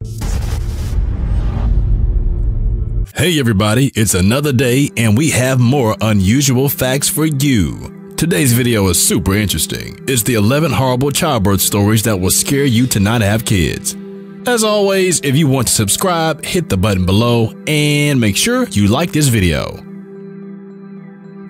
Hey everybody, it's another day and we have more unusual facts for you. Today's video is super interesting. It's the 11 horrible childbirth stories that will scare you to not have kids. As always, if you want to subscribe, hit the button below and make sure you like this video.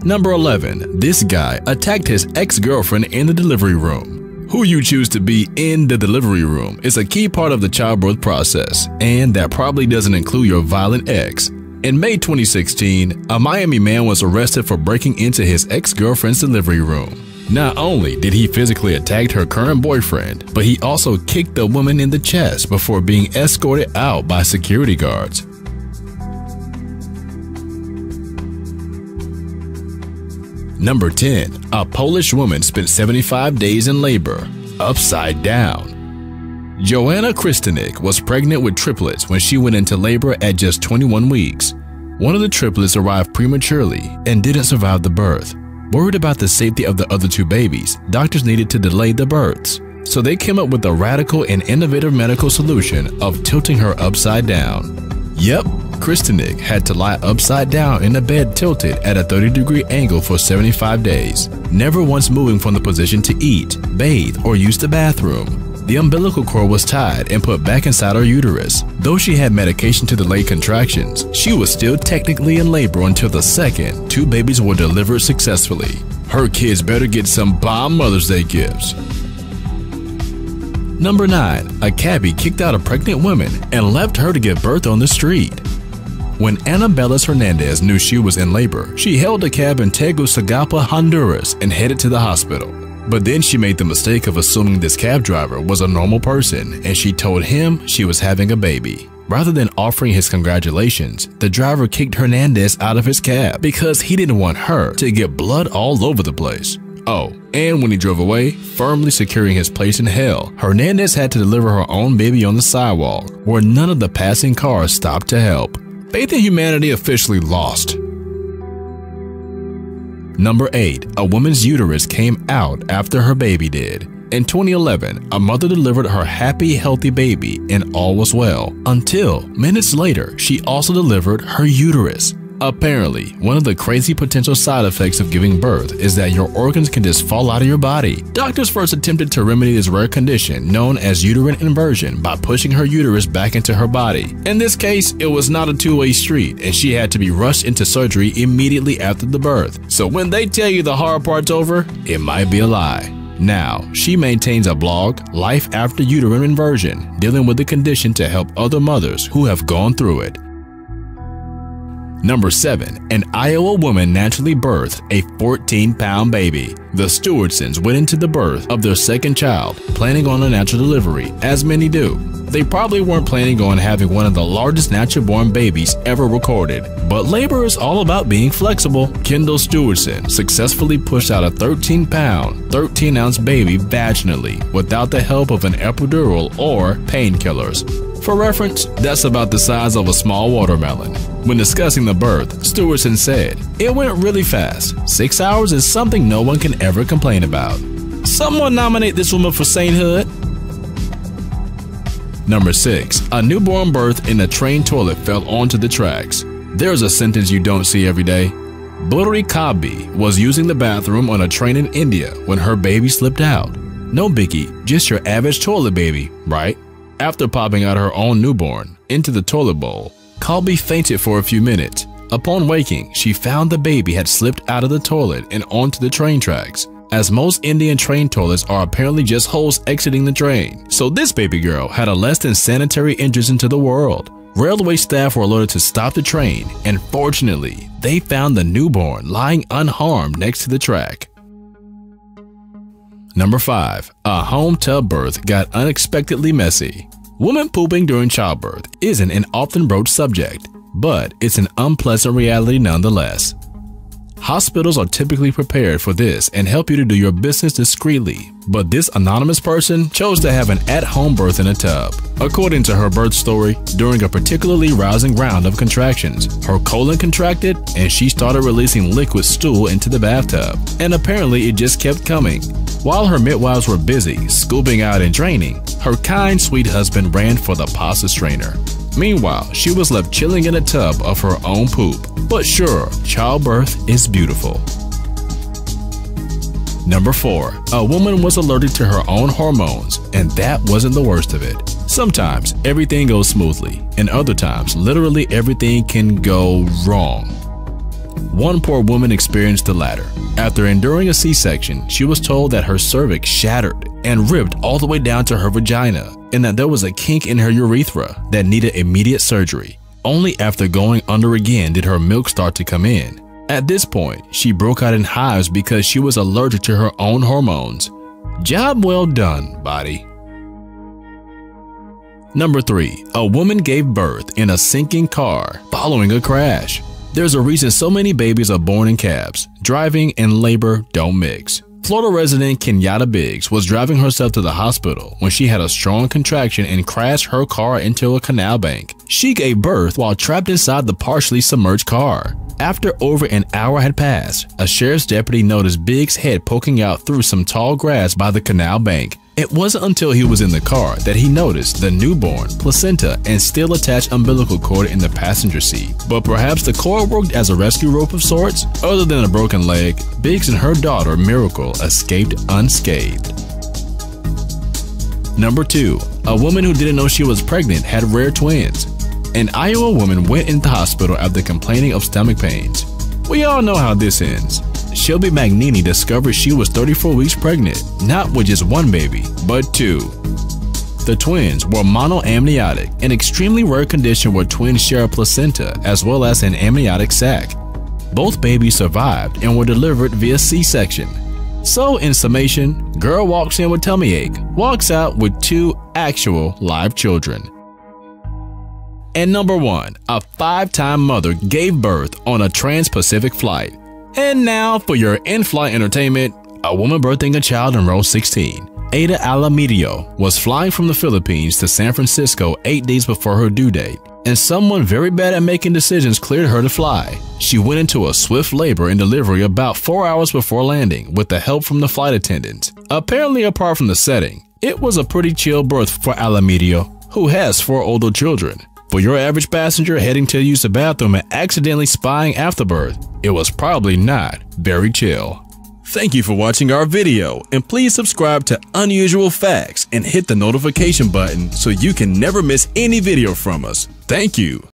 Number 11. This guy attacked his ex-girlfriend in the delivery room. Who you choose to be in the delivery room is a key part of the childbirth process, and that probably doesn't include your violent ex. In May 2016, a Miami man was arrested for breaking into his ex-girlfriend's delivery room. Not only did he physically attack her current boyfriend, but he also kicked the woman in the chest before being escorted out by security guards. Number 10. A Polish woman spent 75 days in labor, upside down. Joanna Krystynik was pregnant with triplets when she went into labor at just 21 weeks. One of the triplets arrived prematurely and didn't survive the birth. Worried about the safety of the other two babies, doctors needed to delay the births. So they came up with a radical and innovative medical solution of tilting her upside down. Yep, Krystynik had to lie upside down in a bed tilted at a 30-degree angle for 75 days, never once moving from the position to eat, bathe, or use the bathroom. The umbilical cord was tied and put back inside her uterus. Though she had medication to delay contractions, she was still technically in labor until the second two babies were delivered successfully. Her kids better get some bomb Mother's Day gifts. Number 9. A cabbie kicked out a pregnant woman and left her to give birth on the street. When Annabella Hernandez knew she was in labor, she hailed a cab in Tegucigalpa, Honduras and headed to the hospital. But then she made the mistake of assuming this cab driver was a normal person and she told him she was having a baby. Rather than offering his congratulations, the driver kicked Hernandez out of his cab because he didn't want her to get blood all over the place. Oh, and when he drove away, firmly securing his place in hell, Hernandez had to deliver her own baby on the sidewalk where none of the passing cars stopped to help. Faith in humanity officially lost. Number 8. A woman's uterus came out after her baby did. In 2011, a mother delivered her happy, healthy baby and all was well, until minutes later, she also delivered her uterus. Apparently, one of the crazy potential side effects of giving birth is that your organs can just fall out of your body. Doctors first attempted to remedy this rare condition known as uterine inversion by pushing her uterus back into her body. In this case, it was not a two-way street and she had to be rushed into surgery immediately after the birth. So when they tell you the hard part's over, it might be a lie. Now, she maintains a blog, Life After Uterine Inversion, dealing with the condition to help other mothers who have gone through it. Number 7. An Iowa woman naturally birthed a 14-pound baby. The Stewartsons went into the birth of their second child, planning on a natural delivery, as many do. They probably weren't planning on having one of the largest natural-born babies ever recorded. But labor is all about being flexible. Kendall Stewardson successfully pushed out a 13-pound, 13-ounce baby vaginally without the help of an epidural or painkillers. For reference, that's about the size of a small watermelon. When discussing the birth, Stewardson said, "It went really fast. 6 hours is something no one can ever complain about." Someone nominate this woman for sainthood. Number 6. A newborn birth in a train toilet fell onto the tracks. There's a sentence you don't see every day. Burri Cabbie was using the bathroom on a train in India when her baby slipped out. No biggie, just your average toilet baby, right? After popping out her own newborn into the toilet bowl, Cabbie fainted for a few minutes. Upon waking, she found the baby had slipped out of the toilet and onto the train tracks, as most Indian train toilets are apparently just holes exiting the train. So this baby girl had a less than sanitary entrance into the world. Railway staff were alerted to stop the train, and fortunately, they found the newborn lying unharmed next to the track. Number 5. A home tub birth got unexpectedly messy. Woman pooping during childbirth isn't an often broached subject, but it's an unpleasant reality nonetheless. Hospitals are typically prepared for this and help you to do your business discreetly, but this anonymous person chose to have an at-home birth in a tub. According to her birth story, during a particularly rousing round of contractions, her colon contracted and she started releasing liquid stool into the bathtub, and apparently it just kept coming. While her midwives were busy scooping out and draining, her kind, sweet husband ran for the pasta strainer. Meanwhile, she was left chilling in a tub of her own poop. But sure, childbirth is beautiful. Number 4. A woman was allergic to her own hormones, and that wasn't the worst of it. Sometimes everything goes smoothly, and other times literally everything can go wrong. One poor woman experienced the latter. After enduring a C-section, she was told that her cervix shattered and ripped all the way down to her vagina, and that there was a kink in her urethra that needed immediate surgery. Only after going under again did her milk start to come in. At this point, she broke out in hives because she was allergic to her own hormones. Job well done, body. Number 3. A woman gave birth in a sinking car following a crash. There's a reason so many babies are born in cabs. Driving and labor don't mix. Florida resident Kenyatta Biggs was driving herself to the hospital when she had a strong contraction and crashed her car into a canal bank. She gave birth while trapped inside the partially submerged car. After over an hour had passed, a sheriff's deputy noticed Biggs' head poking out through some tall grass by the canal bank. It wasn't until he was in the car that he noticed the newborn, placenta, and still attached umbilical cord in the passenger seat. But perhaps the cord worked as a rescue rope of sorts? Other than a broken leg, Biggs and her daughter, Miracle, escaped unscathed. Number 2. A woman who didn't know she was pregnant had rare twins. An Iowa woman went into the hospital after complaining of stomach pains. We all know how this ends. Shelby Magnini discovered she was 34 weeks pregnant, not with just one baby, but 2. The twins were monoamniotic, an extremely rare condition where twins share a placenta as well as an amniotic sac. Both babies survived and were delivered via C-section. So in summation, girl walks in with tummy ache, walks out with 2 actual live children. And number 1, a 5-time mother gave birth on a transpacific flight. And now for your in-flight entertainment, a woman birthing a child in row 16. Ada Alamedio was flying from the Philippines to San Francisco 8 days before her due date, and someone very bad at making decisions cleared her to fly. She went into a swift labor and delivery about 4 hours before landing with the help from the flight attendants. Apparently, apart from the setting, it was a pretty chill birth for Alamedio, who has 4 older children. For your average passenger heading to use the bathroom and accidentally spying afterbirth, it was probably not very chill. Thank you for watching our video, and please subscribe to Unusual Facts and hit the notification button so you can never miss any video from us. Thank you.